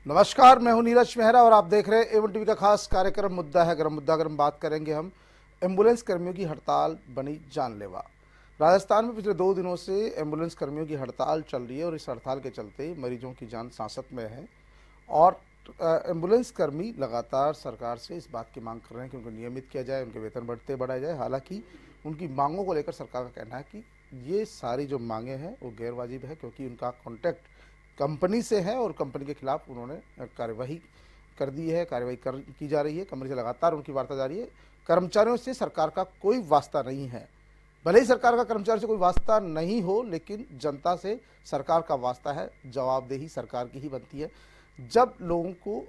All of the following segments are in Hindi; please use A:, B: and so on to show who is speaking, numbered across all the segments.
A: नमस्कार, मैं हूं नीरज मेहरा और आप देख रहे हैं एवन टीवी का खास कार्यक्रम मुद्दा है गरम। मुद्दा गरम बात करेंगे हम एम्बुलेंस कर्मियों की हड़ताल बनी जानलेवा। राजस्थान में पिछले 2 दिनों से एम्बुलेंस कर्मियों की हड़ताल चल रही है और इस हड़ताल के चलते मरीजों की जान सांसत में है। और एम्बुलेंस कर्मी लगातार सरकार से इस बात की मांग कर रहे हैं कि उनको नियमित किया जाए, उनके वेतन बढ़ाया जाए। हालांकि उनकी मांगों को लेकर सरकार का कहना है कि ये सारी जो मांगे हैं वो गैर वाजिब है, क्योंकि उनका कॉन्ट्रैक्ट कंपनी से है और कंपनी के खिलाफ उन्होंने कार्यवाही कर दी है, की जा रही है। कंपनी से लगातार उनकी वार्ता जारी है। कर्मचारियों से सरकार का कोई वास्ता नहीं है। भले ही सरकार का कर्मचारी से कोई वास्ता नहीं हो, लेकिन जनता से सरकार का वास्ता है। जवाबदेही सरकार की ही बनती है। जब लोगों को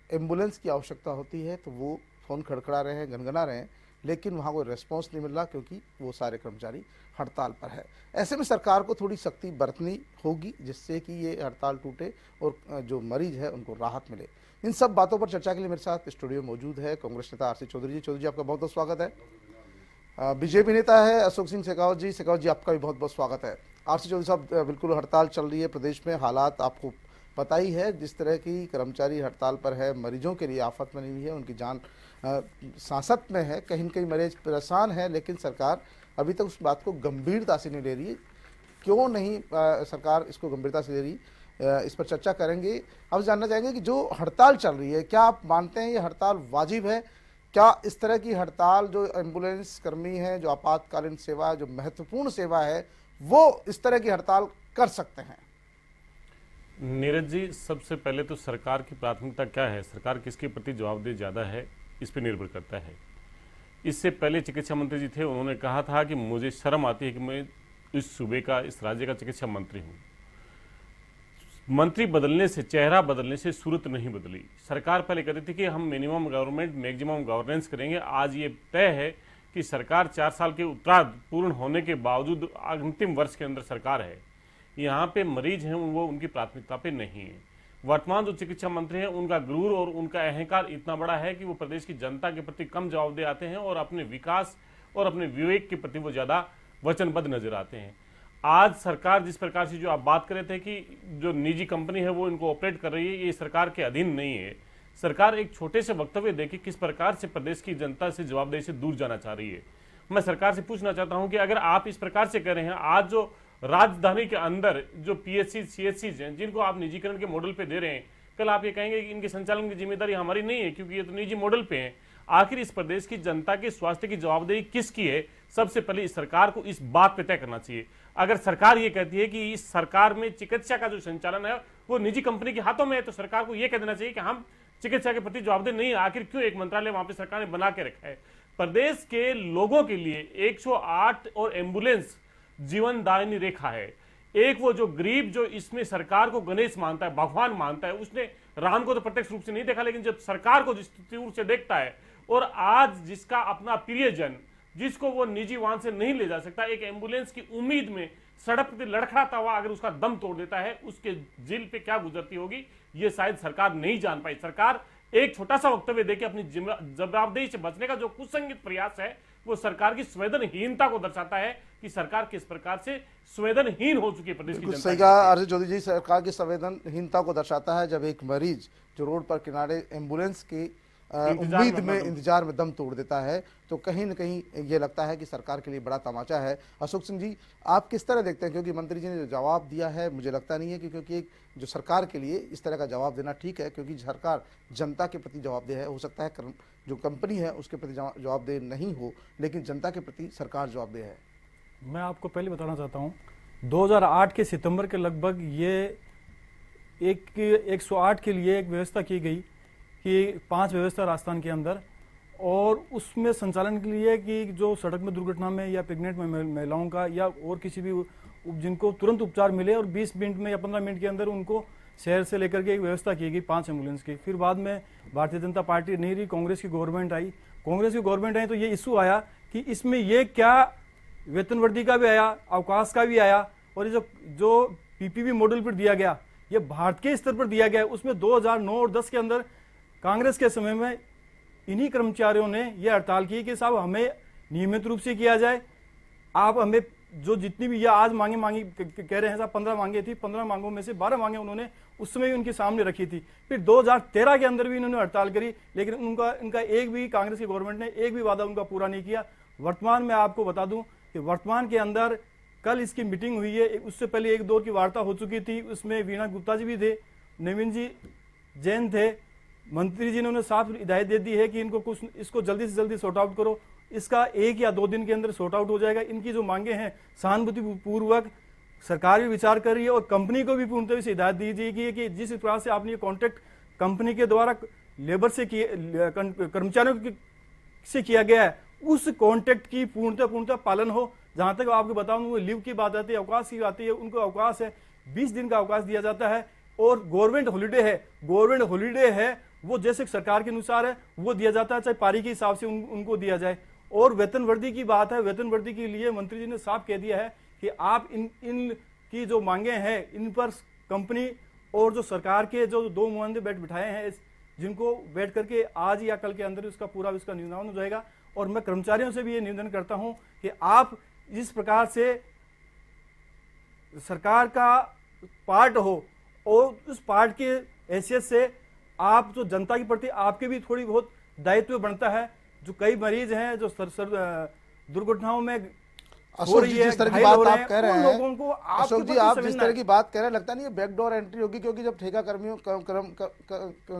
A: एम्बुलेंस की आवश्यकता होती है तो वो फ़ोन खड़खड़ा रहे हैं, गनगना रहे हैं, लेकिन वहाँ कोई रिस्पॉन्स नहीं मिल रहा, क्योंकि वो सारे कर्मचारी हड़ताल पर है। ऐसे में सरकार को थोड़ी सख्ती बरतनी होगी, जिससे कि ये हड़ताल टूटे और जो मरीज है उनको राहत मिले। इन सब बातों पर चर्चा के लिए मेरे साथ स्टूडियो मौजूद है कांग्रेस नेता आरसी चौधरी जी। चौधरी जी, आपका बहुत बहुत स्वागत है। बीजेपी नेता है अशोक सिंह शेखावत जी। शेखावत जी, आपका भी बहुत बहुत स्वागत है। आरसी चौधरी साहब, बिल्कुल हड़ताल चल रही है प्रदेश में, हालात आपको पता ही है। जिस तरह की कर्मचारी हड़ताल पर है, मरीजों के लिए आफत बनी हुई है, उनकी जान सांसत में है, कहीं न कहीं मरीज परेशान है, लेकिन सरकार अभी तक उस बात को गंभीरता से नहीं ले रही है। क्यों नहीं सरकार इसको गंभीरता से ले रही, इस पर चर्चा करेंगे। अब जानना चाहेंगे कि जो हड़ताल चल रही है, क्या आप मानते हैं ये हड़ताल वाजिब है? क्या इस तरह की हड़ताल जो एम्बुलेंस कर्मी है, जो आपातकालीन सेवा, जो महत्वपूर्ण सेवा है, वो इस तरह की हड़ताल कर सकते हैं?
B: नीरज जी, सबसे पहले तो सरकार की प्राथमिकता क्या है, सरकार किसके प्रति जवाबदेही ज़्यादा है, इस पर निर्भर करता है। इससे पहले चिकित्सा मंत्री जी थे, उन्होंने कहा था कि मुझे शर्म आती है कि मैं इस सूबे का, इस राज्य का चिकित्सा मंत्री हूँ। मंत्री बदलने से, चेहरा बदलने से सूरत नहीं बदली। सरकार पहले कहती थी कि हम मिनिमम गवर्नमेंट मैक्सिमम गवर्नेंस करेंगे। आज ये तय है कि सरकार 4 साल के उत्तरार्ध पूर्ण होने के बावजूद अंतिम वर्ष के अंदर सरकार है। यहाँ पे मरीज हैं, वो उनकी प्राथमिकता पे नहीं है। वर्तमान जो चिकित्सा मंत्री हैं, उनका गुरूर और उनका अहंकार इतना बड़ा है कि वो प्रदेश की जनता के प्रति कम जवाबदेह आते हैं और अपने विकास और अपने विवेक के प्रति वो ज़्यादा वचनबद्ध नजर आते हैं। आज सरकार जिस प्रकार से, जो आप बात कर रहे थे कि जो निजी कंपनी है वो इनको ऑपरेट कर रही है, ये सरकार के अधीन नहीं है। सरकार एक छोटे से वक्तव्य दे के किस प्रकार से प्रदेश की जनता से जवाबदेही से दूर जाना चाह रही है। मैं सरकार से पूछना चाहता हूँ कि अगर आप इस प्रकार से कर रहे हैं, आज जो राजधानी के अंदर जो पीएचसी सीएचसी हैं, जिनको आप निजीकरण के मॉडल पे दे रहे हैं, कल आप ये कहेंगे कि इनके संचालन की जिम्मेदारी हमारी नहीं है, क्योंकि ये तो निजी मॉडल पे हैं। आखिर इस प्रदेश की जनता के स्वास्थ्य की जवाबदेही किसकी है? सबसे पहले इस सरकार को इस बात पे तय करना चाहिए। अगर सरकार ये कहती है कि इस सरकार में चिकित्सा का जो संचालन है वो निजी कंपनी के हाथों में है, तो सरकार को यह कह देना चाहिए कि हम चिकित्सा के प्रति जवाबदेह नहीं है। आखिर क्यों एक मंत्रालय वहां पर सरकार ने बना के रखा है? प्रदेश के लोगों के लिए 108 और एम्बुलेंस जीवनदायिनी रेखा है। एक वो जो गरीब, जो इसमें सरकार को गणेश मानता है, भगवान मानता है, उसने राम को तो प्रत्यक्ष रूप से नहीं देखा, लेकिन जब सरकार को जिस रूप से देखता है, और आज जिसका अपना प्रियजन, जिसको वो निजी वाहन से नहीं ले जा सकता, एक एम्बुलेंस की उम्मीद में सड़क पर लड़खड़ाता हुआ अगर उसका दम तोड़ देता है, उसके दिल पे क्या गुजरती होगी, ये शायद सरकार नहीं जान पाई। सरकार एक छोटा सा वक्तव्य देके अपनी जवाबदेही से बचने का जो कुसंगत प्रयास है, वो सरकार की संवेदनहीनता को दर्शाता है कि सरकार किस प्रकार से संवेदनहीन हो चुकी है प्रदेश की जनता।
A: सही कहा आरसी चौधरी जी, सरकार की संवेदनहीनता को दर्शाता है जब एक मरीज जो रोड पर किनारे एम्बुलेंस की उम्मीद में, इंतजार में दम तोड़ देता है, तो कहीं न कहीं ये लगता है कि सरकार के लिए बड़ा तमाचा है। अशोक सिंह जी, आप किस तरह देखते हैं? क्योंकि मंत्री जी ने जो जवाब दिया है, मुझे लगता नहीं है कि क्योंकि एक जो सरकार के लिए इस तरह का जवाब देना ठीक है, क्योंकि सरकार जनता के प्रति जवाबदेह है। हो सकता है जो कंपनी है उसके प्रति जवाबदेह नहीं हो, लेकिन जनता के प्रति सरकार जवाबदेह है।
C: मैं आपको पहले बताना चाहता हूँ, 2008 के सितंबर के लगभग ये 108 के लिए एक व्यवस्था की गई कि 5 व्यवस्था राजस्थान के अंदर, और उसमें संचालन के लिए कि जो सड़क में दुर्घटना में या प्रेग्नेंट में महिलाओं का या और किसी भी जिनको तुरंत उपचार मिले, और 20 मिनट में या 15 मिनट के अंदर उनको शहर से लेकर के एक व्यवस्था की गई 5 एम्बुलेंस की। फिर बाद में भारतीय जनता पार्टी नहीं रही, कांग्रेस की गवर्नमेंट आई। तो ये इशू आया कि इसमें ये क्या वेतन वृद्धि का भी आया, अवकाश का भी आया, और ये जो पीपीपी मॉडल पर दिया गया, ये भारत के स्तर पर दिया गया। उसमें 2009 और 10 के अंदर कांग्रेस के समय में इन्हीं कर्मचारियों ने यह हड़ताल की कि साहब हमें नियमित रूप से किया जाए, आप हमें जो जितनी भी ये आज मांगी कह रहे हैं साहब 15 मांगे थी, 15 मांगों में से 12 मांगे उन्होंने उस समय भी उनके सामने रखी थी। फिर 2013 के अंदर भी इन्होंने हड़ताल करी, लेकिन इनका एक भी कांग्रेस की गवर्नमेंट ने एक भी वादा उनका पूरा नहीं किया। वर्तमान में आपको बता दूं कि वर्तमान के अंदर कल इसकी मीटिंग हुई है, उससे पहले एक दौर की वार्ता हो चुकी थी, उसमें वीणा गुप्ता जी भी थे, नवीन जी जैन थे। मंत्री जी ने उन्हें साफ हिदायत दे दी है कि इसको जल्दी से जल्दी सॉर्ट आउट करो। इसका 1 या 2 दिन के अंदर सॉर्ट आउट हो जाएगा। इनकी जो मांगे हैं सहानुभूति पूर्वक सरकार भी विचार कर रही है और कंपनी को भी पूर्णतः से हिदायत दी जाएगी कि जिस प्रकार से आपने ये कॉन्ट्रैक्ट कंपनी के द्वारा लेबर से कर्मचारियों से किया गया है, उस कॉन्ट्रैक्ट की पूर्णतः पालन हो। जहां तक आपको बताऊं, लीव की बात आती है, अवकाश की आती है, उनको अवकाश है 20 दिन का अवकाश दिया जाता है और गवर्नमेंट हॉलीडे है वो जैसे सरकार के अनुसार है वो दिया जाता है, चाहे पारी के हिसाब से उनको दिया जाए। और वेतन वृद्धि की बात है, वेतन वृद्धि के लिए मंत्री जी ने साफ कह दिया है कि आप इन की जो मांगे हैं इन पर कंपनी और जो सरकार के जो 2 नुमाइंदे बिठाए हैं, जिनको बैठ करके आज या कल के अंदर उसका निदान हो जाएगा। और मैं कर्मचारियों से भी ये निवेदन करता हूं कि आप जिस प्रकार से सरकार का पार्ट हो और उस पार्ट के हैसियत से आप जो जनता के प्रति आपके भी थोड़ी बहुत दायित्व बनता है। जो कई मरीज हैं जो दुर्घटनाओं में
A: अशोक जी जिस तरह की बात आप कह रहे हैं,
C: लोगों को
A: अशोक जी आप जिस तरह की बात कह रहे हैं, लगता नहीं है बैकडोर एंट्री होगी, क्योंकि जब ठेका कर्मियों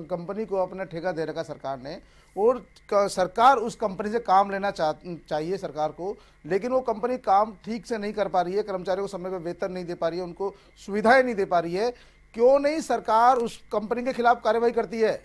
A: कंपनी को अपना ठेका दे रखा सरकार ने और सरकार उस कंपनी से काम लेना चाहिए सरकार को, लेकिन वो कंपनी काम ठीक से नहीं कर पा रही है, कर्मचारियों को समय पर वेतन नहीं दे पा रही है, उनको सुविधाएं नहीं दे पा रही है, क्यों नहीं सरकार उस कंपनी के खिलाफ कार्रवाई करती है?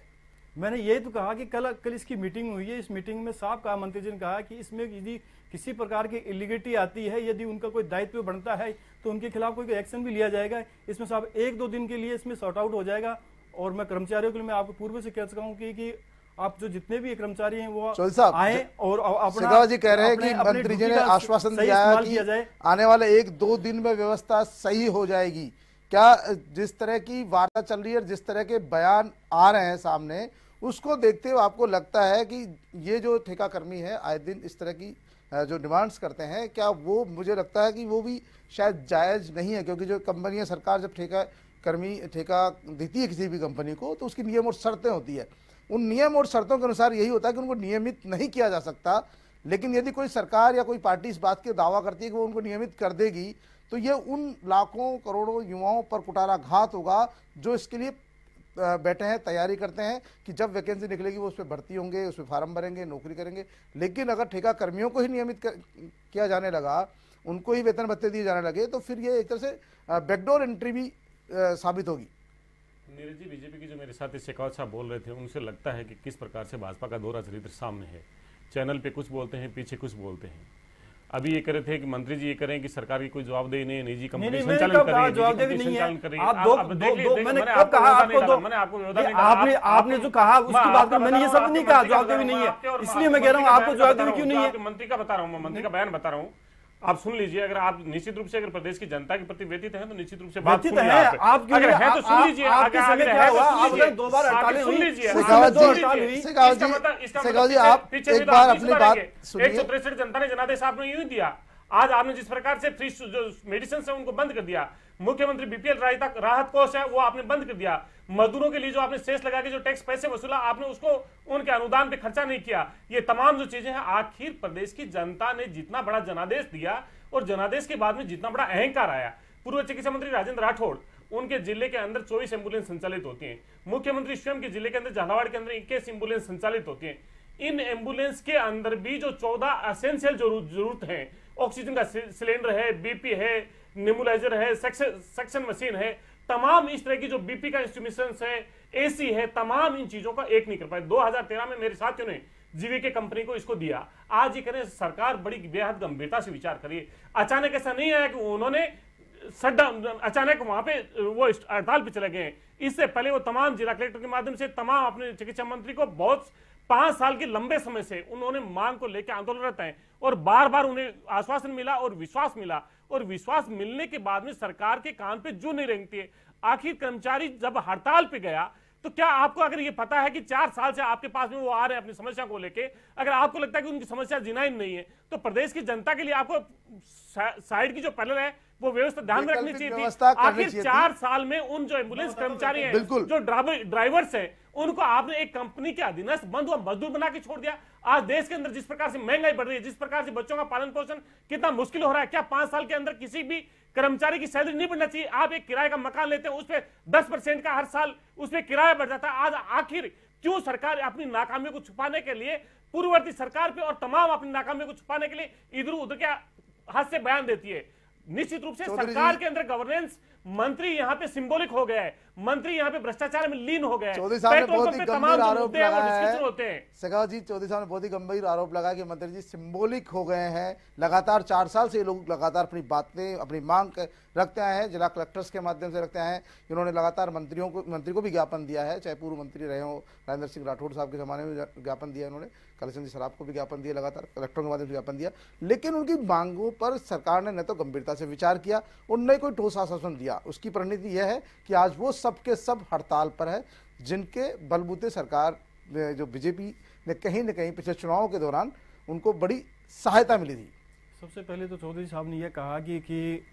C: मैंने यही तो कहा कि कल इसकी मीटिंग हुई है। इस मीटिंग में साफ कहा, मंत्री जी ने कहा कि इसमें यदि किसी प्रकार की इलीगलिटी आती है, यदि उनका कोई दायित्व बनता है तो उनके खिलाफ कोई एक्शन भी लिया जाएगा। इसमें साहब 1-2 दिन के लिए इसमें सॉर्ट आउट हो जाएगा। और मैं कर्मचारियों के लिए मैं आपको पूर्व से कह सका हूँ कि आप जो जितने भी कर्मचारी हैं वो आए और अपना
A: जी कह रहे हैं कि मंत्री जी ने आश्वासन दिया है कि आने वाले 1-2 दिन में व्यवस्था सही हो जाएगी। क्या जिस तरह की वार्ता चल रही है, जिस तरह के बयान आ रहे हैं सामने, उसको देखते हुए आपको लगता है कि ये जो ठेका कर्मी है आए दिन इस तरह की जो डिमांड्स करते हैं, क्या वो, मुझे लगता है कि वो भी शायद जायज़ नहीं है, क्योंकि जो कंपनियां सरकार जब ठेका देती है किसी भी कंपनी को तो उसकी नियम और शर्तें होती है। उन नियम और शर्तों के अनुसार यही होता है कि उनको नियमित नहीं किया जा सकता। लेकिन यदि कोई सरकार या कोई पार्टी इस बात के दावा करती है कि वो उनको नियमित कर देगी, तो ये उन लाखों करोड़ों युवाओं पर कुठाराघात होगा जो इसके लिए बैठे हैं, तैयारी करते हैं कि जब वैकेंसी निकलेगी वो उस पर भर्ती होंगे, उस पर फार्म भरेंगे, नौकरी करेंगे। लेकिन अगर ठेका कर्मियों को ही नियमित किया जाने लगा, उनको ही वेतन भत्ते दिए जाने लगे, तो फिर ये एक तरह से बैकडोर एंट्री भी साबित होगी।
B: नीरज जी, बीजेपी की जो मेरे साथ शेखावत साहब बोल रहे थे, उनसे लगता है कि किस प्रकार से भाजपा का दोहरा चरित्र सामने है। चैनल पे कुछ बोलते हैं, पीछे कुछ बोलते हैं। अभी ये कह रहे थे कि मंत्री जी ये करें कि सरकार की कोई जवाबदेही नहीं है, निजी कंपनी संचालन कर रही है, जवाबदेही नहीं है।
C: मैंने कब कहा आपको? मैंने आपको आपने जो कहा उसकी बात में मैंने ये सब नहीं कहा जवाबदेही नहीं है, इसलिए मैं कह रहा हूँ आपको जवाबदेही क्यों नहीं है।
B: मंत्री का बता रहा हूँ, मैं मंत्री का बयान बता रहा हूँ, आप सुन लीजिए। अगर आप निश्चित रूप से अगर प्रदेश की जनता के प्रति व्यतीत हैं तो निश्चित रूप से बात सुनिए। आप अगर है तो सुन लीजिए।
C: आपके समय क्या हुआ? आपने 2 बार हड़तालें
B: सुन लीजिए।
A: शेखावत जी आप एक बार अपनी बात सुनिए।
B: 163 जनता ने जनादेश आपने यूं ही दिया। आज आपने जिस प्रकार से फ्री जो मेडिसिन है उनको बंद कर दिया, मुख्यमंत्री बीपीएल राहत कोष है वो आपने बंद कर दिया, मजदूरों के लिए जो आपने सेस लगा के जो टैक्स पैसे वसूला आपने उसको उनके अनुदान पे खर्चा नहीं किया। ये तमाम जो चीजें हैं, आखिर प्रदेश की जनता ने जितना बड़ा जनादेश दिया और जनादेश के बाद में जितना बड़ा अहंकार आया, पूर्व चिकित्सा मंत्री राजेंद्र राठौड़, उनके जिले के अंदर 24 एम्बुलेंस संचालित होती हैं, मुख्यमंत्री स्वयं के जिले के अंदर झालावाड़ के अंदर 21 एम्बुलेंस संचालित होती हैं। इन एम्बुलेंस के अंदर भी जो 14 एसेंशियल जरूरत है, ऑक्सीजन का सिलेंडर है, बीपी है, नेबुलाइजर है, सक्शन मशीन है, तमाम इस तरह की जो बीपी का इंस्ट्रूमेंट्स है, एसी है, तमाम इन चीजों का एक नहीं कर पाए। 2013 में मेरे साथियों ने जीवीके कंपनी को इसको दिया। आज ये करें, सरकार बड़ी बेहद गंभीरता से विचार करिए। अचानक ऐसा नहीं आया कि उन्होंने अचानक वहां पे वो हड़ताल पे चले गए। इससे पहले वो तमाम जिला कलेक्टर के माध्यम से तमाम अपने चिकित्सा मंत्री को बहुत 5 साल के लंबे समय से उन्होंने मांग को लेकर आंदोलनरत हैं और बार बार उन्हें आश्वासन मिला और विश्वास मिला, और विश्वास मिलने के बाद में सरकार के कान पे जू नहीं रेंगती है। आखिर कर्मचारी जब हड़ताल पे गया तो क्या आपको अगर ये पता है कि 4 साल से आपके पास में वो आ रहे हैं अपनी समस्या को लेके, अगर आपको लगता है कि उनकी समस्या जिनाइन नहीं है, तो प्रदेश की जनता के लिए आपको साइड की जो पैनल है वो व्यवस्था ध्यान में रखनी
A: वैकल्पिक
B: चाहिए
A: व्यवस्था
B: थी।
A: करनी
B: आखिर
A: चाहिए थी।
B: 4 साल में उन जो एम्बुलेंस कर्मचारी हैं, जो ड्राइवर्स हैं, उनको आपने एक कंपनी के अधीनस्थ बंद हुआ मजदूर बना के छोड़ दिया। आज देश के अंदर जिस प्रकार से महंगाई बढ़ रही है, जिस प्रकार से बच्चों का पालन पोषण कितना मुश्किल हो रहा है, क्या 5 साल के अंदर किसी भी कर्मचारी की सैलरी नहीं बढ़ना चाहिए? आप एक किराए का मकान लेते हैं, उस पर 10% का हर साल उस पर किराया बढ़ जाता है। आज आखिर क्यों सरकार अपनी नाकामियों को छुपाने के लिए पूर्ववर्ती सरकार पे और तमाम अपनी नाकामियों को छुपाने के लिए इधर उधर के हाथ से बयान देती है? निश्चित रूप से सरकार के अंदर गवर्नेंस मंत्री यहाँ पे सिंबॉलिक हो गया है, मंत्री यहाँ पे भ्रष्टाचार में लीन हो गया है।
A: चौधरी साहब ने बहुत ही गंभीर आरोप लगाया
B: है।
A: शेखावत जी, चौधरी साहब ने बहुत ही गंभीर आरोप लगाया कि मंत्री जी सिंबॉलिक हो गए हैं। लगातार 4 साल से ये लोग लगातार अपनी बातें, अपनी मांग रखते आए हैं, जिला कलेक्टर्स के माध्यम से रखते आए हैं। इन्होंने लगातार मंत्री को भी ज्ञापन दिया है, चाहे पूर्व मंत्री रहे हो राजेंद्र सिंह राठौड़ साहब के जमाने में ज्ञापन दिया इन्होंने, कालीचंद शराब को भी ज्ञापन दिया, लगातार कलेक्टरों के माध्यम से ज्ञापन दिया। लेकिन उनकी मांगों पर सरकार ने न तो गंभीरता से विचार किया और न कोई ठोस आश्वासन दिया। उसकी परिणति यह है कि आज वो सब के सब हड़ताल पर है, जिनके बलबूते सरकार जो बीजेपी ने कहीं न कहीं पिछले चुनावों के दौरान उनको बड़ी सहायता मिली थी।
C: सबसे पहले तो चौधरी साहब ने यह कहा कि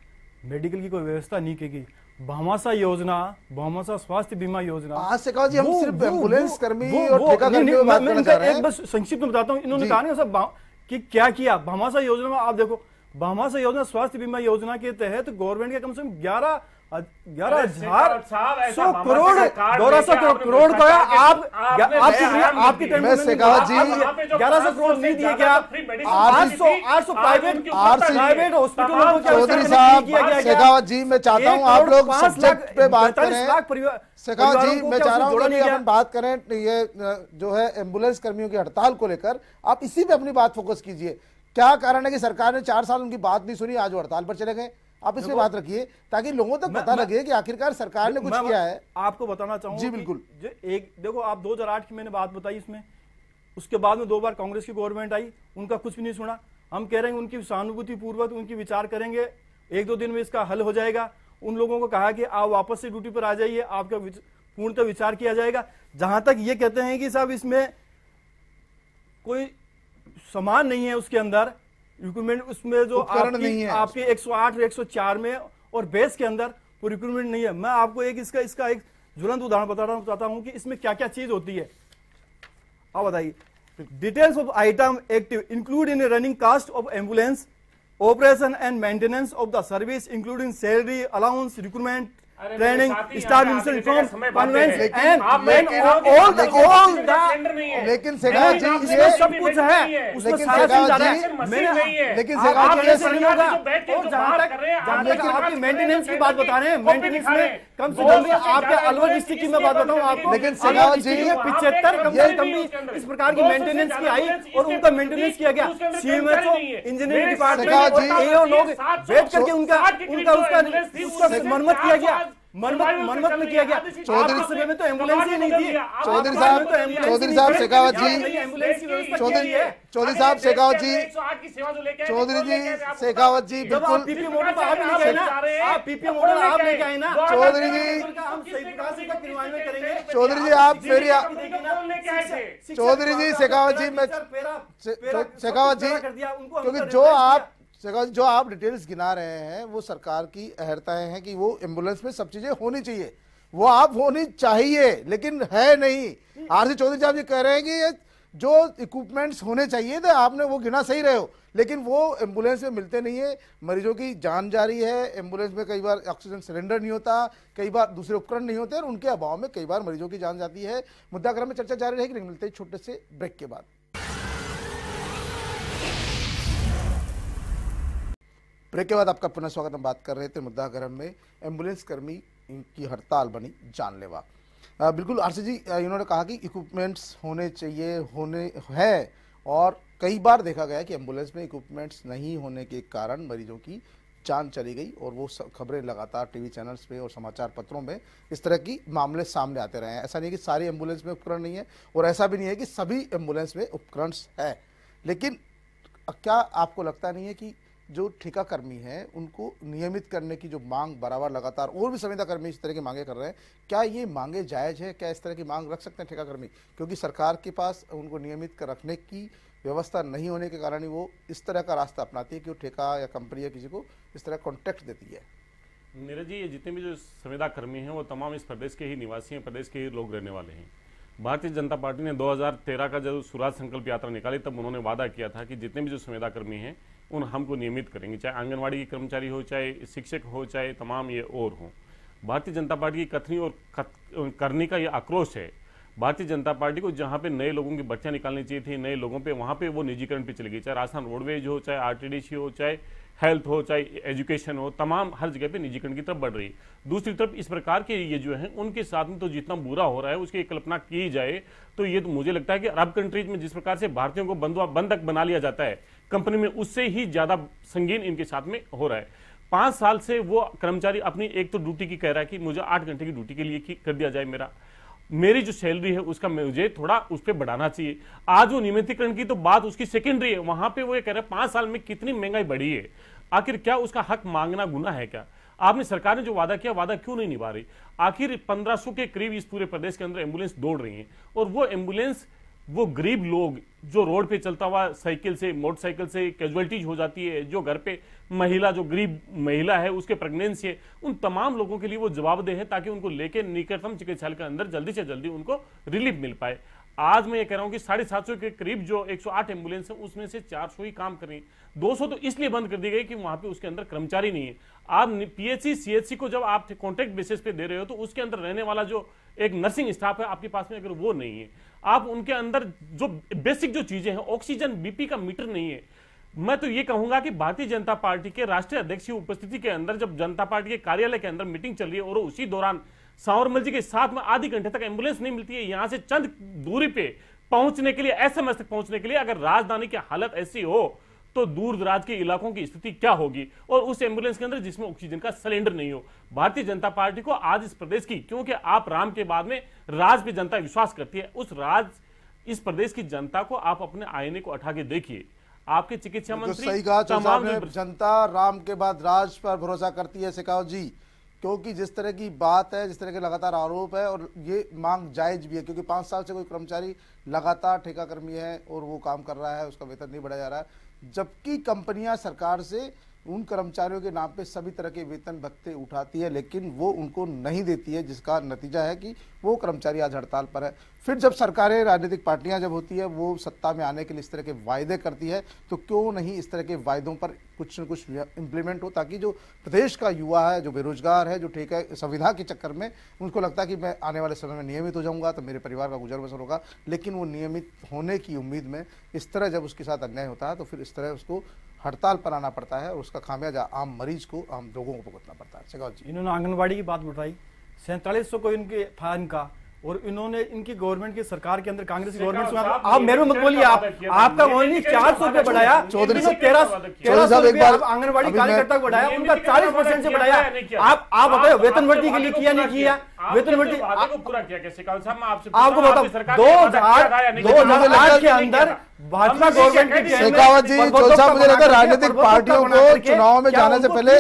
C: मेडिकल की कोई व्यवस्था नहीं की गई। भामाशाह योजना, भामाशाह स्वास्थ्य बीमा योजना,
A: आज से कहा जी हम सिर्फ एम्बुलेंस कर्मी और ठेका कर्मियों की बात करना चाह रहे हैं।
C: एक बस संक्षिप्त में बताता हूँ, इन्होंने कहा ना सब कि क्या किया भामाशाह योजना में। आप देखो, भामाशाह योजना स्वास्थ्य बीमा योजना के तहत गवर्नमेंट के कम से कम 11,100 करोड़ 1200 करोड़ का आपकी टाइम में 1100 करोड़ नहीं दिए क्या? 800 प्राइवेट हॉस्पिटलों को
A: चौधरी साहब, शेखावत जी, मैं चाहता हूं आप लोग सब्जेक्ट पे बात करें। शेखावत जी, मैं चाह रहा हूं कि अपन बात करें ये जो है एम्बुलेंस कर्मियों की हड़ताल को लेकर, आप इसी पे अपनी बात फोकस कीजिए। क्या कारण है कि सरकार ने 4 साल उनकी बात नहीं सुनी, आज वो हड़ताल पर चले गए? आप इस पे बात रखिए ताकि लोगों तक पता लगे कि आखिरकार सरकार ने कुछ किया है।
C: आपको बताना चाहूंगा
A: जी बिल्कुल।
C: एक देखो, आप 2008 की मैंने बात बताई इसमें, उसके बाद में 2 बार कांग्रेस की गवर्नमेंट आई, उनका कुछ भी नहीं सुना। हम कह रहे हैं उनकी सहानुभूति पूर्वक उनकी विचार करेंगे, 1-2 दिन में इसका हल हो जाएगा। उन लोगों को कहा कि आप वापस से ड्यूटी पर आ जाइए, आपका पूर्णतः विचार किया जाएगा। जहां तक ये कहते हैं कि साहब इसमें कोई सामान नहीं है, उसके अंदर रिक्रूटमेंट, उसमें जो आपके 108 और 104 में और बेस के अंदर वो रिक्रूटमेंट नहीं है। मैं आपको इसका एक ज्वलंत उदाहरण बताना चाहता हूं कि इसमें क्या क्या चीज होती है। आप बताइए, details of item active include in running cost of ambulance, operation and maintenance of the service including salary allowance, recruitment, training, staff reform, conveyance and all the
A: लेकिन शेखावत जी
C: इसमें सब कुछ है, उसमें सारा चीज आ रहा है।
A: लेकिन शेखावत जी
C: ऐसे नहीं होगा। और जहां तक आपकी मेंटेनेंस की बात बता रहे हैं, मेंटेनेंस में कम से कम आपके अलवर डिस्ट्रिक्ट की मैं बात बताऊं आपको,
A: लेकिन शेखावत जी
C: 75 कम से कम इस प्रकार की मेंटेनेंस की आई और उनका मेंटेनेंस किया गया। सीएमएचओ, इंजीनियरिंग डिपार्टमेंट और एओ लोग बैठ करके उनका मरम्मत किया गया, मरम्मत में किया गया।
A: चौधरी
C: समय में तो एम्बुलेंस ही नहीं थी।
A: चौधरी साहब शेखावत जी, चौधरी साहब शेखावत जी, चौधरी जी शेखावत जी, बिल्कुल
C: पीपीएम मॉडल तो आप लेके आए ना, आप पीपीएम मॉडल आप लेके आए ना।
A: चौधरी जी,
C: हम सही प्रकार से क्रियान्वयन करेंगे।
A: चौधरी जी आप फिर चौधरी जी शेखावत जी, मैं शेखावत जी, क्योंकि जो आप डिटेल्स गिना रहे हैं वो सरकार की अहर्ताएं हैं कि वो एम्बुलेंस में सब चीजें होनी चाहिए, वो आप होनी चाहिए, लेकिन है नहीं। आरसी चौधरी साहब ये कह रहे हैं कि जो इक्विपमेंट्स होने चाहिए थे आपने वो गिना सही रहे हो, लेकिन वो एम्बुलेंस में मिलते नहीं है। मरीजों की जान जा रही है, एम्बुलेंस में कई बार ऑक्सीजन सिलेंडर नहीं होता, कई बार दूसरे उपकरण नहीं होते और उनके अभाव में कई बार मरीजों की जान जाती है। मुद्दाक्रम में चर्चा जारी रहेगी, लेकिन मिलते हैं छोटे से ब्रेक के बाद। ब्रेक के बाद आपका पुनः स्वागत। हम बात कर रहे थे मुद्दा गरम में एम्बुलेंस कर्मी की हड़ताल बनी जानलेवा। बिल्कुल आरसी जी, इन्होंने कहा कि इक्विपमेंट्स होने चाहिए, होने है, और कई बार देखा गया कि एम्बुलेंस में इक्विपमेंट्स नहीं होने के कारण मरीजों की जान चली गई और वो खबरें लगातार टीवी चैनल्स पे और समाचार पत्रों में इस तरह की मामले सामने आते रहे हैं। ऐसा नहीं है कि सारी एम्बुलेंस में उपकरण नहीं है और ऐसा भी नहीं है कि सभी एम्बुलेंस में उपकरण है, लेकिन क्या आपको लगता नहीं है कि जो ठेका कर्मी हैं उनको नियमित करने की जो मांग बराबर लगातार और भी संविदा कर्मी इस तरह की मांगे कर रहे हैं, क्या ये मांगे जायज़ है? क्या इस तरह की मांग रख सकते हैं ठेका कर्मी? क्योंकि सरकार के पास उनको नियमित कर रखने की व्यवस्था नहीं होने के कारण ही वो इस तरह का रास्ता अपनाती है कि वो ठेका या कंपनी या किसी को इस तरह कॉन्ट्रैक्ट देती है।
B: नीरज जी, ये जितने भी जो संविदा कर्मी हैं वो तमाम इस प्रदेश के ही निवासी हैं, प्रदेश के ही लोग रहने वाले हैं। भारतीय जनता पार्टी ने 2013 का जब स्वराज संकल्प यात्रा निकाली तब उन्होंने वादा किया था कि जितने भी जो संविदा कर्मी हैं उन हमको नियमित करेंगे, चाहे आंगनवाड़ी के कर्मचारी हो, चाहे शिक्षक हो, चाहे तमाम ये और हों। भारतीय जनता पार्टी की कथनी और करनी का ये आक्रोश है। भारतीय जनता पार्टी को जहां पे नए लोगों की भर्तियां निकालनी चाहिए थी, नए लोगों पे, वहां पे वो निजीकरण पे चली गई, चाहे राजस्थान रोडवेज हो, चाहे आरटीडीसी हो, चाहे हेल्थ हो, चाहे एजुकेशन हो, तमाम हर जगह पे निजीकरण की तरफ बढ़ रही है। दूसरी तरफ इस प्रकार के ये जो है उनके साथ में तो जितना बुरा हो रहा है उसकी कल्पना की जाए तो ये तो मुझे लगता है कि अरब कंट्रीज में जिस प्रकार से भारतीयों को बंधक बना लिया जाता है कंपनी में, उससे ही ज्यादा संगीन इनके साथ में हो रहा है। 5 साल से वो कर्मचारी अपनी एक तो ड्यूटी की कह रहा है कि मुझे 8 घंटे की ड्यूटी के लिए कर दिया जाए, मेरी जो सैलरी है उसका मुझे थोड़ा उस पर बढ़ाना चाहिए। आज वो नियमितीकरण की तो बात उसकी सेकेंडरी है, वहां पे वो ये कह रहे हैं 5 साल में कितनी महंगाई बढ़ी है, आखिर क्या उसका हक मांगना गुनाह है क्या? आपने सरकार ने जो वादा किया, वादा क्यों नहीं निभा रही? आखिर 1500 के करीब इस पूरे प्रदेश के अंदर एम्बुलेंस दौड़ रही हैं और वो एम्बुलेंस वो गरीब लोग जो रोड पे चलता हुआ साइकिल से, मोटरसाइकिल से कैजुअलिटीज हो जाती है, जो घर पे महिला, जो गरीब महिला है उसके प्रेगनेंसी है, उन तमाम लोगों के लिए वो जवाबदेह है ताकि उनको लेकर निकटतम चिकित्सालय के अंदर जल्दी से जल्दी उनको रिलीफ मिल पाए। आज मैं ये कह रहा हूं कि 750 के करीब जो 108 एम्बुलेंस है उसमें से 400 ही काम कर रही है। 200 तो इसलिए बंद कर दी गई कि वहां पे उसके अंदर कर्मचारी नहीं है। आप पीएचसी सीएचसी को जब आप कॉन्ट्रैक्ट बेसिस पे दे रहे हो तो उसके अंदर रहने वाला जो एक नर्सिंग स्टाफ है आपके पास में, अगर वो नहीं है, आप उनके अंदर जो बेसिक जो चीजें हैं, ऑक्सीजन, बीपी का मीटर नहीं है। मैं तो ये कहूंगा कि भारतीय जनता पार्टी के राष्ट्रीय अध्यक्ष की उपस्थिति के अंदर जब जनता पार्टी के कार्यालय के अंदर मीटिंग चल रही है और उसी दौरान सांवरमल जी के साथ में आधे घंटे तक एम्बुलेंस नहीं मिलती है, यहां से चंद दूरी पे पहुंचने के लिए, एसएमएस तक पहुंचने के लिए, अगर राजधानी की हालत ऐसी हो तो दूर दराज के इलाकों की स्थिति क्या होगी? और उस एम्बुलेंस के अंदर जिसमें ऑक्सीजन का सिलेंडर नहीं हो। भारतीय जनता पार्टी को आज इस प्रदेश की, क्योंकि आप राम के बाद में राज पे जनता विश्वास करती है, उस राज, इस प्रदेश की जनता को आप अपने आईने को उठा के देखिए। आपके चिकित्सा मंत्री,
A: सही कहा तमाम जनता राम के बाद राज पर भरोसा करती है शेखावत जी, क्योंकि जिस तरह की बात है, जिस तरह के लगातार आरोप है, और ये मांग जायज भी है क्योंकि 5 साल से कोई कर्मचारी लगातार ठेका कर्मी है और वो काम कर रहा है, उसका वेतन नहीं बढ़ाया जा रहा है, जबकि कंपनियां सरकार से उन कर्मचारियों के नाम पे सभी तरह के वेतन भत्ते उठाती है लेकिन वो उनको नहीं देती है, जिसका नतीजा है कि वो कर्मचारी आज हड़ताल पर है। फिर जब सरकारें, राजनीतिक पार्टियां जब होती है, वो सत्ता में आने के लिए इस तरह के वायदे करती है, तो क्यों नहीं इस तरह के वायदों पर कुछ न कुछ इम्प्लीमेंट हो, ताकि जो प्रदेश का युवा है, जो बेरोजगार है, जो ठेका संविदा के चक्कर में उनको लगता है कि मैं आने वाले समय में नियमित हो जाऊंगा तो मेरे परिवार का गुजर बसर होगा, लेकिन वो नियमित होने की उम्मीद में इस तरह जब उसके साथ अन्याय होता है तो फिर इस तरह उसको हड़ताल पर आना पड़ता है और उसका खामियाजा आम मरीज को, आम लोगों को भुगतना पड़ता है। शेखावत जी,
C: इन्होंने आंगनबाड़ी की बात उठाई, 4700 को इनके था इनका, और इन्होंने इनकी गवर्नमेंट की सरकार के अंदर, कांग्रेस की गवर्नमेंट में, आप मेरे मत बोलिए, आपका ओनली 400 रुपये बढ़ाया, 1300 रुपये आंगनबाड़ी कार्यकर्ता को बढ़ाया, उनका 40% से बढ़ाया। आप बताओ वेतन वृद्धि के लिए किया नहीं किया? वेतन वृद्धि
B: पूरा किया कैसे?
C: आपको बताओ 2008 के अंदर भाजपा गवर्नमेंट की,
A: शेखावत जी, चौधरी साहब, मुझे लगता है राजनीतिक पार्टियों को चुनाव में जाने से पहले,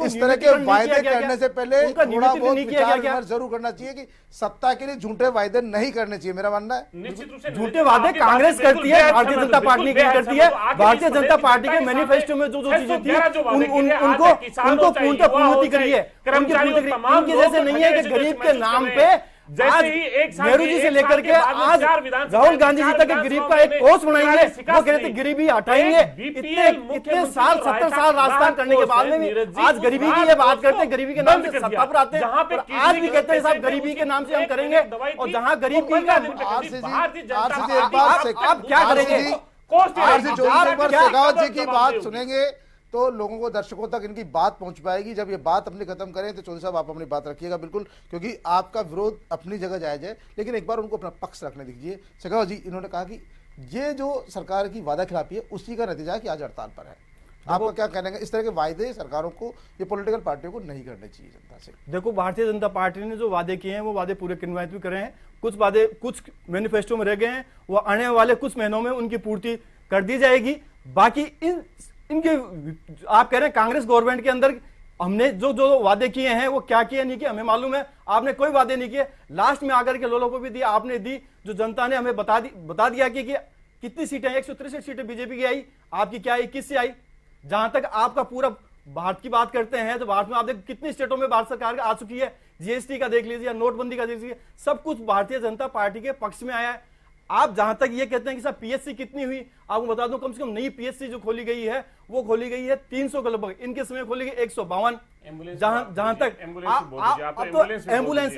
A: इस तरह के वायदे करने से पहले थोड़ा बहुत विचार जरूर करना चाहिए कि सत्ता के लिए झूठे वायदे नहीं करने चाहिए, मेरा मानना है।
B: निश्चित रूप से
C: झूठे वादे कांग्रेस करती है, भारतीय जनता पार्टी करती है। भारतीय जनता पार्टी के मैनिफेस्टो में जो चीजें थी उनको पूर्णतः पूर्ति करिए। उनकी जैसे नहीं है कि गरीब के नाम पे आज नेहरू जी से लेकर के आज राहुल गांधी जी तक गरीब का एक कोष बनाएंगे, वो कहते थे गरीबी हटाएंगे। इतने साल, 70 साल राजस्थान करने के बाद में भी आज गरीबी की ये बात करते हैं, गरीबी के नाम से सत्ता पर आते हैं, आज भी कहते हैं साहब गरीबी के नाम से हम करेंगे, और जहां गरीबी का आप क्या करेंगे?
A: शेखावत जी की बात सुनेंगे तो लोगों को, दर्शकों तक इनकी बात पहुंच पाएगी। जब ये बात अपनी खत्म करें तो चौधरी साहब आप अपनी बात रखिएगा बिल्कुल, क्योंकि आपका विरोध अपनी जगह जायज है, लेकिन एक बार उनको अपना पक्ष रखने दीजिए। शेखावत जी, इन्होंने कहा कि ये जो सरकार की वादा खिलाफी है उसी का नतीजा है कि आज हड़ताल पर है। आपका क्या कहना है? इस तरह के वायदे सरकारों को, ये पॉलिटिकल पार्टियों को नहीं करने चाहिए जनता से।
C: देखो, भारतीय जनता पार्टी ने जो वादे किए हैं वो वादे पूरे क्रियान्वित भी करे हैं, कुछ वादे कुछ मैनिफेस्टो में रह गए हैं, वो आने वाले कुछ महीनों में उनकी पूर्ति कर दी जाएगी। बाकी इनके आप कह रहे हैं कांग्रेस गवर्नमेंट के अंदर हमने जो वादे किए हैं वो क्या किए नहीं किए हमें मालूम है। आपने कोई वादे नहीं किए, लास्ट में आकर के लोगों को भी दिया, आपने दी, जो जनता ने हमें बता दिया कि कितनी सीटें, 163 सीटें बीजेपी की आई, आपकी क्या आई, किससे आई? जहां तक आपका पूरा भारत की बात करते हैं तो भारत में आप देखो कितनी स्टेटों में भारत सरकार आ चुकी है, जीएसटी का देख लीजिए, नोटबंदी का देख लीजिए, सब कुछ भारतीय जनता पार्टी के पक्ष में आया है। आप जहां तक ये कहते हैं कि साहब पीएससी कितनी हुई, आपको बता दूं कम से कम नई पीएससी जो खोली गई है वो खोली गई है 300 के लगभग, इनके समय खोली गई 152। जहां तक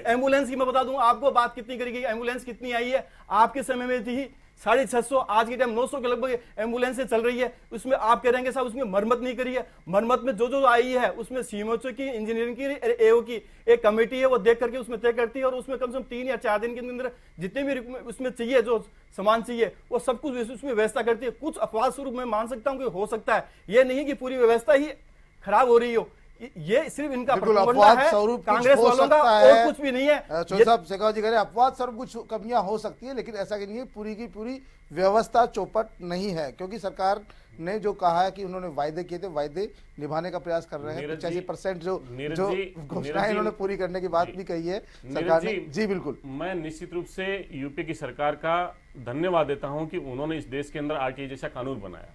C: एम्बुलेंस की मैं बता दूं आपको बात कितनी करी गई, एम्बुलेंस कितनी आई है, आपके समय में थी 650, आज के टाइम 900 के लगभग एम्बुलेंस चल रही है। उसमें आप कह रहे हैं साहब उसमें मरम्मत नहीं करी है, मरम्मत में जो आई है उसमें सीएमएचओ की, इंजीनियरिंग की, एओ की एक कमेटी है, वो देख करके उसमें तय करती है और उसमें कम से कम 3 या 4 दिन के अंदर जितने भी उसमें चाहिए, जो सामान चाहिए वो सब कुछ उसमें व्यवस्था करती है। कुछ अपवाद स्वरूप मैं मान सकता हूं कि हो सकता है, ये नहीं कि पूरी व्यवस्था ही खराब हो रही हो, ये सिर्फ इनका
A: अपवाद स्वरूप
C: कांग्रेस वालों का, और कुछ भी नहीं है।
A: चौधरी साहब शेखावत जी कह रहे हैं अपवाद स्वरूप कुछ कमियां हो सकती है, लेकिन ऐसा नहीं है, पूरी की पूरी व्यवस्था चौपट नहीं है, क्योंकि सरकार ने जो कहा है कि उन्होंने वायदे किए थे, वायदे निभाने का प्रयास कर रहे हैं। 85% जो घोषणाएं इन्होंने पूरी करने की बात भी कही है सरकार ने। जी बिल्कुल,
B: मैं निश्चित रूप से यूपी की सरकार का धन्यवाद देता हूं कि उन्होंने इस देश के अंदर आरटीआई जैसा कानून बनाया।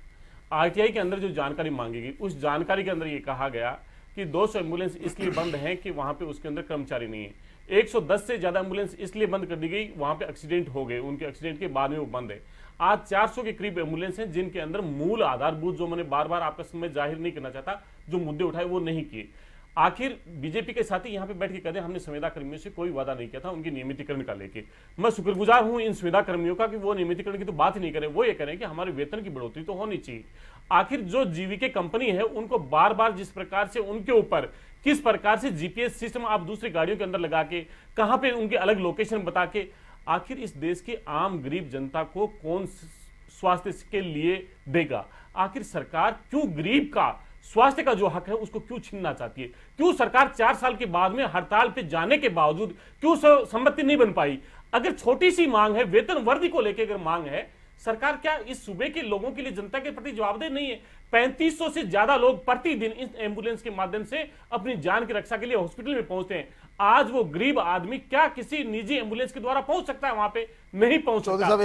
B: आरटीआई के अंदर जो जानकारी मांगी गई, उस जानकारी के अंदर ये कहा गया कि 200 एम्बुलेंस इसलिए बंद है कि वहां पे उसके अंदर कर्मचारी नहीं है। 110 से ज्यादा एम्बुलेंस इसलिए बंद कर दी गई, वहां पे एक्सीडेंट हो गए, उनके एक्सीडेंट के बाद में वो बंद है। आज 400 के करीब एम्बुलेंस हैं जिनके अंदर मूल आधारभूत, जो मैंने बार बार आपका समय जाहिर नहीं करना चाहता, जो मुद्दे उठाए वो नहीं किए। आखिर बीजेपी के साथी यहां पे बैठ के कहते हैं हमने संविदा कर्मियों से कोई वादा नहीं किया था उनकी नियमितीकरण का लेके। मैं शुक्रगुजार हूं इन संविदा कर्मियों का कि वो नियमितीकरण की तो बात ही नहीं करें, वो ये करें कि हमारे वेतन की बढ़ोतरी तो होनी चाहिए। आखिर जो जीवीके कंपनी है उनको बार बार जिस प्रकार से उनके ऊपर किस प्रकार से जीपीएस सिस्टम आप दूसरी गाड़ियों के अंदर लगा के, कहां पे उनके अलग लोकेशन बता के, आखिर इस देश की आम गरीब जनता को कौन स्वास्थ्य के लिए देगा? आखिर सरकार क्यों गरीब का स्वास्थ्य का जो हक है उसको क्यों छीनना चाहती है? क्यों सरकार 4 साल के बाद में हड़ताल पे जाने के बावजूद क्यों सम्मति नहीं बन पाई? अगर छोटी सी मांग है, वेतन वर्दी को लेकर अगर मांग है, सरकार क्या इस सूबे के लोगों के लिए, जनता के प्रति जवाबदेह नहीं है? 3500 से ज्यादा लोग प्रतिदिन इस एम्बुलेंस के माध्यम से अपनी जान की रक्षा के लिए हॉस्पिटल में पहुंचते हैं। आज वो गरीब आदमी क्या किसी निजी एम्बुलेंस के द्वारा पहुंच सकता है वहां पे? नहीं पहुंच सकता।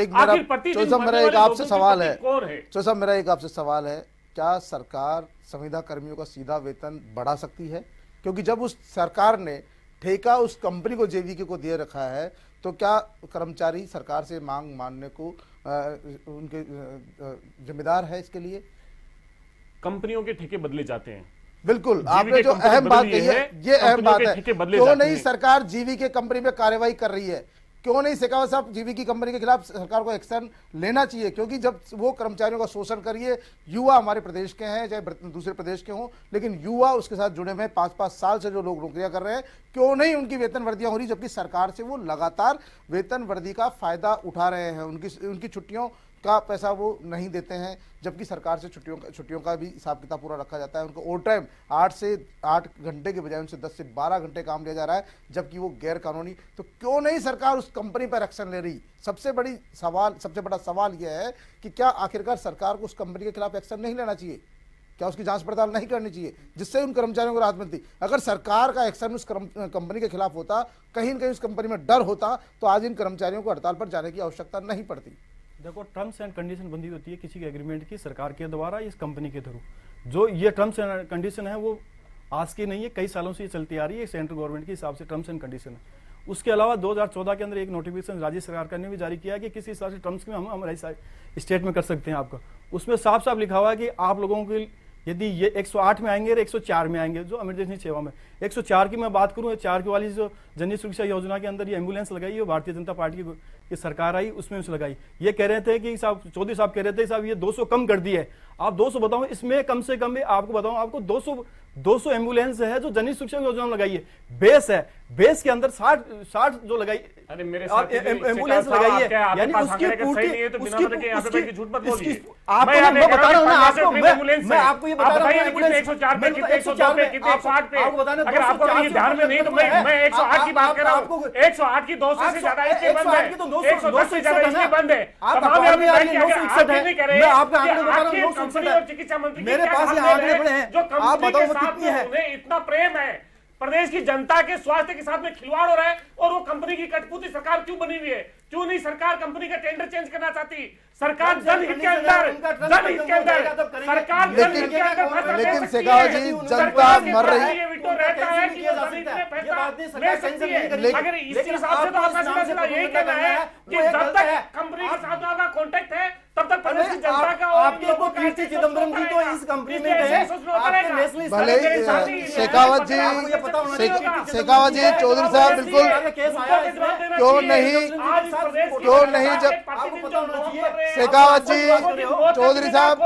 A: मेरा एक आपसे सवाल है, चौधरी साहब मेरा एक आपसे सवाल है, क्या सरकार संविदा कर्मियों का सीधा वेतन बढ़ा सकती है? क्योंकि जब उस सरकार ने ठेका उस कंपनी को, जेवीके को दे रखा है, तो क्या कर्मचारी सरकार से मांग मानने को उनके जिम्मेदार है इसके लिए?
B: कंपनियों के ठेके बदले जाते हैं,
A: बिल्कुल, आपने जो अहम बात कही है ये अहम बात है। क्यों नहीं सरकार जीवीके कंपनी पे कार्रवाई कर रही है? क्यों नहीं शेखावत साहब, जीवीके कंपनी के खिलाफ सरकार को एक्शन लेना चाहिए? क्योंकि जब वो कर्मचारियों का शोषण करिए, युवा हमारे प्रदेश के हैं चाहे दूसरे प्रदेश के हों, लेकिन युवा उसके साथ जुड़े हुए 5-5 साल से जो लोग नौकरियां कर रहे हैं, क्यों नहीं उनकी वेतन वर्दियां हो रही, जबकि सरकार से वो लगातार वेतन वर्दी का फायदा उठा रहे हैं, उनकी छुट्टियों का पैसा वो नहीं देते हैं, जबकि सरकार से छुट्टियों का भी हिसाब किताब पूरा रखा जाता है। उनको ओवर टाइम 8 घंटे के बजाय उनसे 10 से 12 घंटे काम लिया जा रहा है, जबकि वो गैर कानूनी। तो क्यों नहीं सरकार उस कंपनी पर एक्शन ले रही? सबसे बड़ा सवाल यह है कि क्या आखिरकार सरकार को उस कंपनी के खिलाफ एक्शन नहीं लेना चाहिए? क्या उसकी जांच पड़ताल नहीं करनी चाहिए, जिससे उन कर्मचारियों को राहत मिलती? अगर सरकार का एक्शन उस कंपनी के खिलाफ होता, कहीं न कहीं उस कंपनी में डर होता, तो आज इन कर्मचारियों को हड़ताल पर जाने की आवश्यकता नहीं पड़ती।
C: देखो, टर्म्स एंड कंडीशन बंदी होती है किसी के एग्रीमेंट की सरकार के द्वारा, इस कंपनी के थ्रू। जो ये टर्म्स एंड कंडीशन है वो आज की नहीं है, कई सालों से ये चलती आ रही है, सेंट्रल गवर्नमेंट के हिसाब से टर्म्स एंड कंडीशन है। उसके अलावा 2014 के अंदर एक नोटिफिकेशन राज्य सरकार ने भी जारी किया कि किस हिसाब से टर्म्स में हम स्टेट में कर सकते हैं आपका। उसमें साफ साफ लिखा हुआ है कि आप लोगों के यदि ये 108 में आएंगे और 104 में आएंगे, जो इमरजेंसी सेवा में 104 की मैं बात करूं, 4 वाली जो जननी सुरक्षा योजना के अंदर ये एम्बुलेंस लगाई है, भारतीय जनता पार्टी की सरकार आई उसमें उसे लगाई। ये कह रहे थे कि साहब, चौधरी साहब कह रहे थे साहब ये 200 कम कर दी है। आप 200 बताओ, इसमें कम से कम आपको बताऊं, आपको 200 एम्बुलेंस है जो जननी सुरक्षा योजना में लगाई है। बेस है, बेस के अंदर 60 जो लगाई एम्बुलेंस लगाई है, यानी उसकी पूर्ति, मैं बता रहा हूं ना आपको, मैं आपको ये बता रहा हूं,
B: 104 पे कितने, 102 पे कितने, 108 पे, अगर आपको ये ध्यान में नहीं तो मैं 108 की बात कर रहा हूं। 108 की 200 से ज्यादा इसके बंद है, 110 से ज्यादा इसके बंद है।
C: आप बता रहे हैं 961 है, मैं आपका आंकड़े बता रहा हूं 961 है,
B: चिकित्सा मंत्री
C: मेरे पास ये आंकड़े पड़े हैं,
B: जो
C: आप बताओ
B: कितनी है? इतना प्रेम है प्रदेश की जनता के स्वास्थ्य के साथ में खिलवाड़ हो रहा है और वो कंपनी की कठपुतली सरकार क्यों बनी हुई है? क्यों नहीं सरकार कंपनी का टेंडर चेंज करना चाहती? सरकार जनहित के अंदर सरकार जनहित के अंदर
A: लेकिन शेखावत जी, जनता मर रही है।
B: अगर इस हिसाब से तो आपका सीधा यही कहना है कि जब तक कंपनी के साथ आपका कॉन्टेक्ट है तब तक प्रदेश की जनता का और
D: आपके को कीर्ति चिदम्बरम जी तो इस कंपनी में गए, आपके नेशनल
A: भले शेखावत जी, शेखावत जी, चौधरी साहब बिल्कुल क्यों नहीं जब शेखावत जी, चौधरी साहब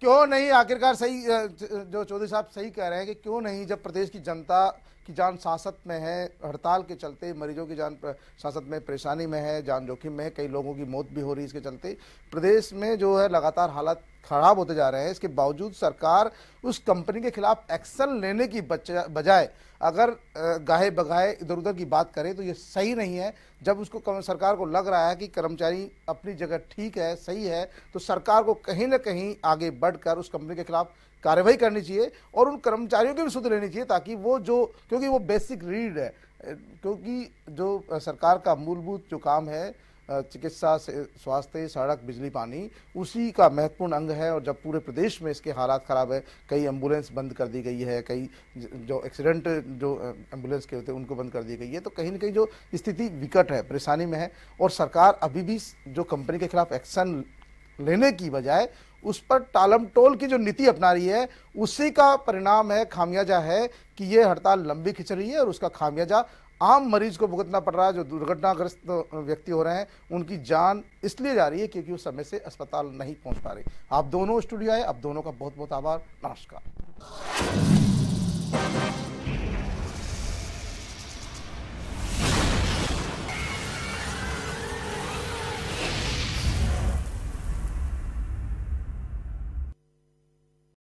A: क्यों नहीं, आखिरकार सही जो चौधरी साहब सही कह रहे हैं कि क्यों नहीं जब प्रदेश की जनता की जान सासत में है, हड़ताल के चलते मरीजों की जान सासत में, परेशानी में है, जान जोखिम में है, कई लोगों की मौत भी हो रही है इसके चलते, प्रदेश में जो है लगातार हालात खराब होते जा रहे हैं, इसके बावजूद सरकार उस कंपनी के खिलाफ एक्शन लेने की बजाय अगर गाहे बगाहे इधर उधर की बात करे तो ये सही नहीं है। जब उसको सरकार को लग रहा है कि कर्मचारी अपनी जगह ठीक है, सही है, तो सरकार को कहीं ना कहीं आगे बढ़कर उस कंपनी के खिलाफ कार्रवाई करनी चाहिए और उन कर्मचारियों की भी सुध लेनी चाहिए, ताकि वो जो, क्योंकि वो बेसिक रीड है, क्योंकि जो सरकार का मूलभूत जो काम है चिकित्सा, स्वास्थ्य, सड़क, बिजली, पानी, उसी का महत्वपूर्ण अंग है। और जब पूरे प्रदेश में इसके हालात ख़राब है, कई एम्बुलेंस बंद कर दी गई है, कई जो एक्सीडेंट जो एम्बुलेंस के होते हैं उनको बंद कर दी गई है, तो कहीं ना कहीं जो स्थिति विकट है, परेशानी में है और सरकार अभी भी जो कंपनी के खिलाफ एक्शन लेने की बजाय उस पर टालम टोल की जो नीति अपना रही है, उसी का परिणाम है, खामियाजा है कि ये हड़ताल लंबी खिंच रही है और उसका खामियाजा आम मरीज को भुगतना पड़ रहा है। जो दुर्घटनाग्रस्त व्यक्ति हो रहे हैं उनकी जान इसलिए जा रही है क्योंकि उस समय से अस्पताल नहीं पहुंच पा रही। आप दोनों स्टूडियो आए, आप दोनों का बहुत बहुत आभार, नमस्कार।